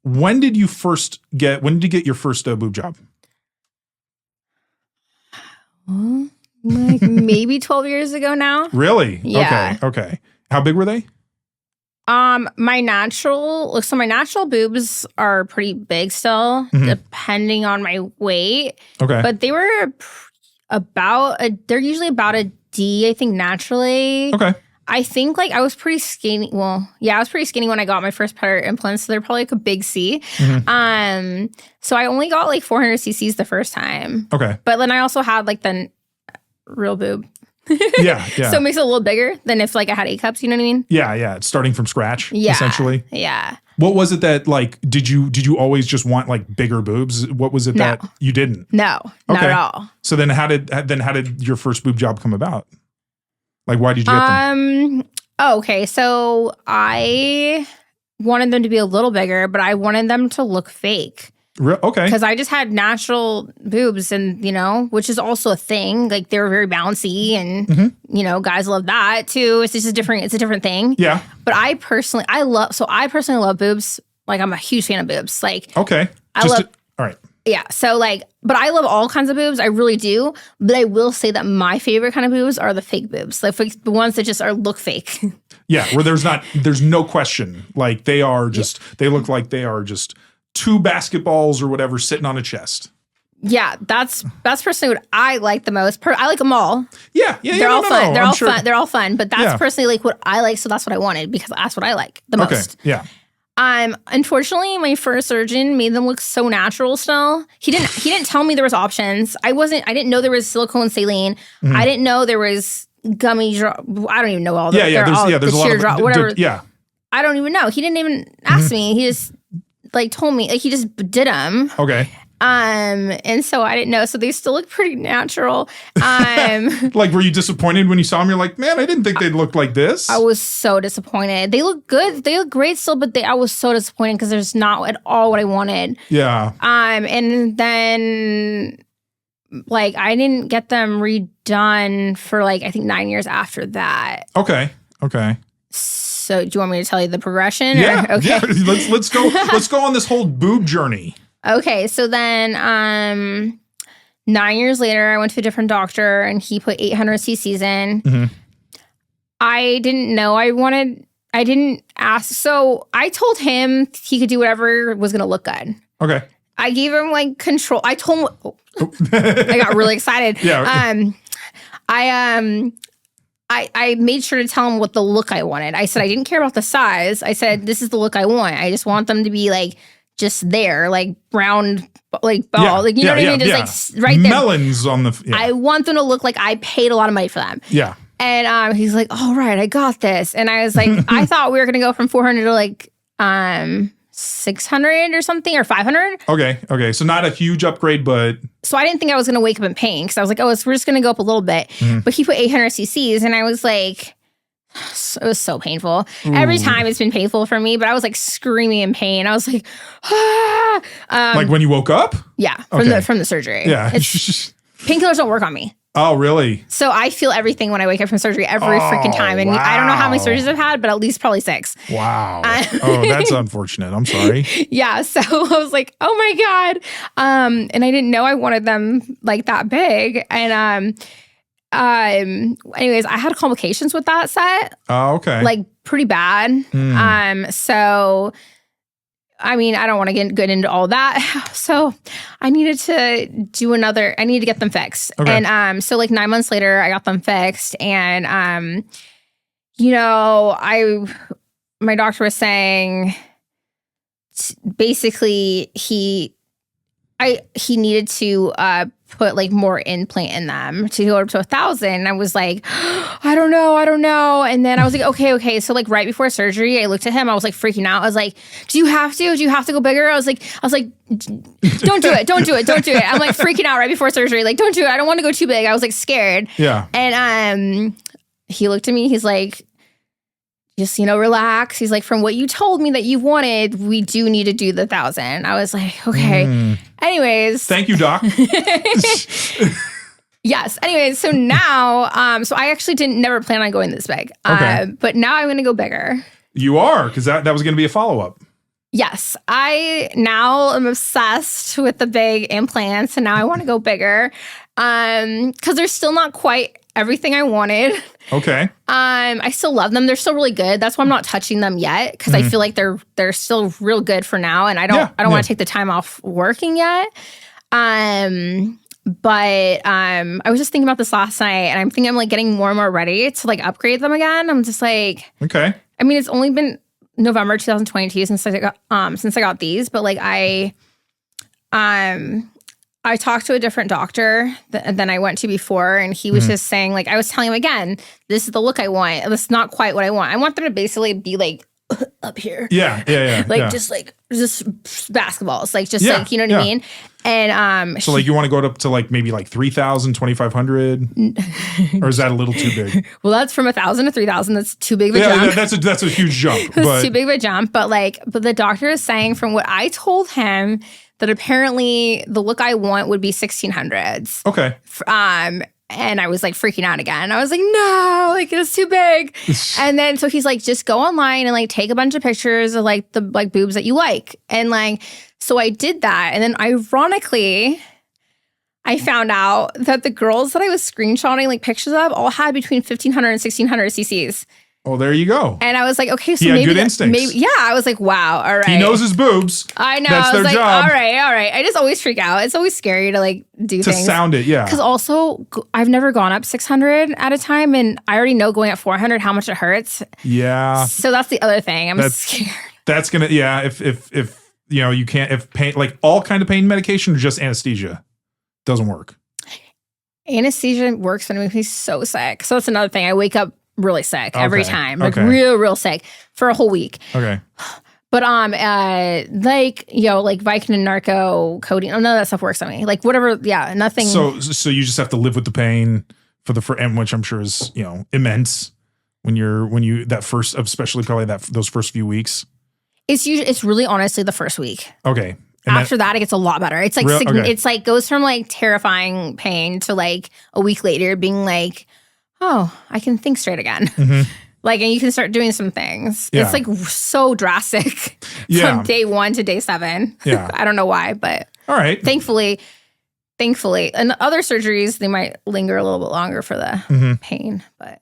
when did you get your first boob job? Like maybe 12 years ago now. Really? Yeah. Okay. How big were they? My natural boobs are pretty big still, depending on my weight. Okay. But they were they're usually about a D, I think, naturally. Okay. I think like I was pretty skinny. Well, yeah, I was pretty skinny when I got my first pair of implants, so they're probably like a big C. So I only got like 400 cc's the first time. Okay. But then I also had like the real boob. Yeah. So it makes it a little bigger than if like I had A cups, you know what I mean? Yeah. It's starting from scratch, Yeah. essentially. Yeah. What was it that like, did you always just want like bigger boobs? What was it that you didn't? No, not at all. So then how did your first boob job come about? Like, why did you get them? Okay. So I wanted them to be a little bigger, but I wanted them to look fake. Okay. Because I just had natural boobs and, which is also a thing. Like, they were very bouncy and, guys love that too. It's just a different thing. Yeah. But I personally love boobs. Like, I'm a huge fan of boobs. Like, okay. all right. Yeah. So like, but I love all kinds of boobs. I really do. But I will say that my favorite kind of boobs are the fake boobs. Like the ones that just look fake. Yeah. Where there's no question. Like they look like they are just two basketballs or whatever sitting on a chest. Yeah. That's personally what I like the most. I like them all. Yeah. They're all fun. They're all fun. They're all fun. But that's personally like what I like. So that's what I wanted because that's what I like the most. Yeah. Unfortunately, my first surgeon made them look so natural still. He didn't tell me there was options. I didn't know there was silicone saline. I didn't know there was gummy drop. I don't even know all the there's a lot of drop, whatever. Yeah. I don't even know. He didn't even ask me. He just like told me, like he just did them. Okay. And so I didn't know. So they still look pretty natural. Like, were you disappointed when you saw them? You're like, man, I didn't think they'd look like this. I was so disappointed. They look good. They look great still, but I was so disappointed because there's not at all what I wanted. Yeah. And then like I didn't get them redone for like I think 9 years after that. Okay. So do you want me to tell you the progression? Yeah. Okay. Yeah. Let's go on this whole boob journey. Okay, so then 9 years later, I went to a different doctor and he put 800 cc's in. I didn't know I didn't ask. So I told him he could do whatever was going to look good. Okay. I gave him like control. I told him, I got really excited. Yeah. I made sure to tell him what the look I wanted. I said, I didn't care about the size. I said, this is the look I want. I just want them to be like, just there, like round, like ball, like you know what I mean? Just like right there. Melons on the. Yeah. I want them to look like I paid a lot of money for them. Yeah. And he's like, "All right, I got this." And I was like, I thought we were gonna go from 400 to like 600 or something or 500. Okay. So not a huge upgrade, but so I didn't think I was gonna wake up in pain because I was like, we're just gonna go up a little bit. But he put 800 cc's, and I was like. It was so painful. Every time it's been painful for me, but I was like screaming in pain. I was like, ah. Like when you woke up? Yeah, from the surgery. Yeah. Painkillers don't work on me. Oh, really? So I feel everything when I wake up from surgery every freaking time. And I don't know how many surgeries I've had, but at least probably 6. Wow. That's unfortunate. I'm sorry. Yeah. So I was like, oh my God. And I didn't know I wanted them like that big. And anyways, I had complications with that set. Oh, okay. Like pretty bad. So I mean, I don't want to get into all that. So I needed to get them fixed. Okay. And so like 9 months later, I got them fixed. And my doctor was saying basically he needed to put like more implant in them to go up to 1,000. I was like, I don't know. And then I was like, okay. So like right before surgery, I looked at him. I was like freaking out. I was like, do you have to go bigger? I was like, don't do it. I'm like freaking out right before surgery. Like, don't do it. I don't want to go too big. I was like scared. Yeah. And he looked at me. He's like, just, relax. He's like, from what you told me that you wanted, we do need to do the 1,000. I was like, okay. Anyways. Thank you, doc. Yes. Anyways, so now, so I actually never plan on going this big. Okay. But now I'm going to go bigger. You are, because that was going to be a follow-up. Yes, I now am obsessed with the big implants, and now I want to go bigger. Because they're still not quite everything I wanted. Okay. I still love them. They're still really good. That's why I'm not touching them yet, because I feel like they're still real good for now, and I don't want to take the time off working yet. But I was just thinking about this last night, and I'm thinking I'm like getting more and more ready to like upgrade them again. I'm just like, okay. I mean, it's only been November 2022 since I got these, but like I talked to a different doctor than I went to before, and he was just saying, like, I was telling him again, this is the look I want. This is not quite what I want. I want them to basically be like up here. Yeah. Just basketballs. Like, just like, you know what I mean? And so like you want to go up to like maybe like 3,000, 2,500? Or is that a little too big? Well, that's from 1,000 to 3,000. That's too big of a jump. Yeah, that's a huge jump. It's too big of a jump. But the doctor is saying, from what I told him, that apparently the look I want would be 1,600s. Okay. And I was like freaking out again. I was like, no, like it's too big. And then so he's like, just go online and like take a bunch of pictures of like the like boobs that you like. And like, so I did that. And then ironically, I found out that the girls that I was screenshotting like pictures of all had between 1,500 and 1,600 cc's. Oh, there you go. And I was like, okay, so he had maybe good instincts. I was like, wow, all right. He knows his boobs. I know. That's I was their like, job. all right. I just always freak out. It's always scary to like do to things. Sound it, yeah. Because also, I've never gone up 600 at a time, and I already know going at 400 how much it hurts. Yeah. So that's the other thing. I'm scared. That's gonna, yeah. If you know, you can't, if pain, like all kind of pain medication or just anesthesia doesn't work. Anesthesia works when it makes me so sick. So that's another thing. I wake up really sick every time, like real sick for a whole week. Okay. But like, you know, like Vicodin and narco codeine, none of that stuff works on me. Like whatever, yeah, nothing. So you just have to live with the pain and which I'm sure is, you know, immense when you that first, especially probably those first few weeks. It's really honestly the first week. Okay. And after that, it gets a lot better. It's like it's like goes from like terrifying pain to like a week later being like, oh, I can think straight again. Mm-hmm. Like, and you can start doing some things. Yeah. It's like so drastic from day 1 to day 7. Yeah. I don't know why, but all right. Thankfully. And other surgeries, they might linger a little bit longer for the pain, but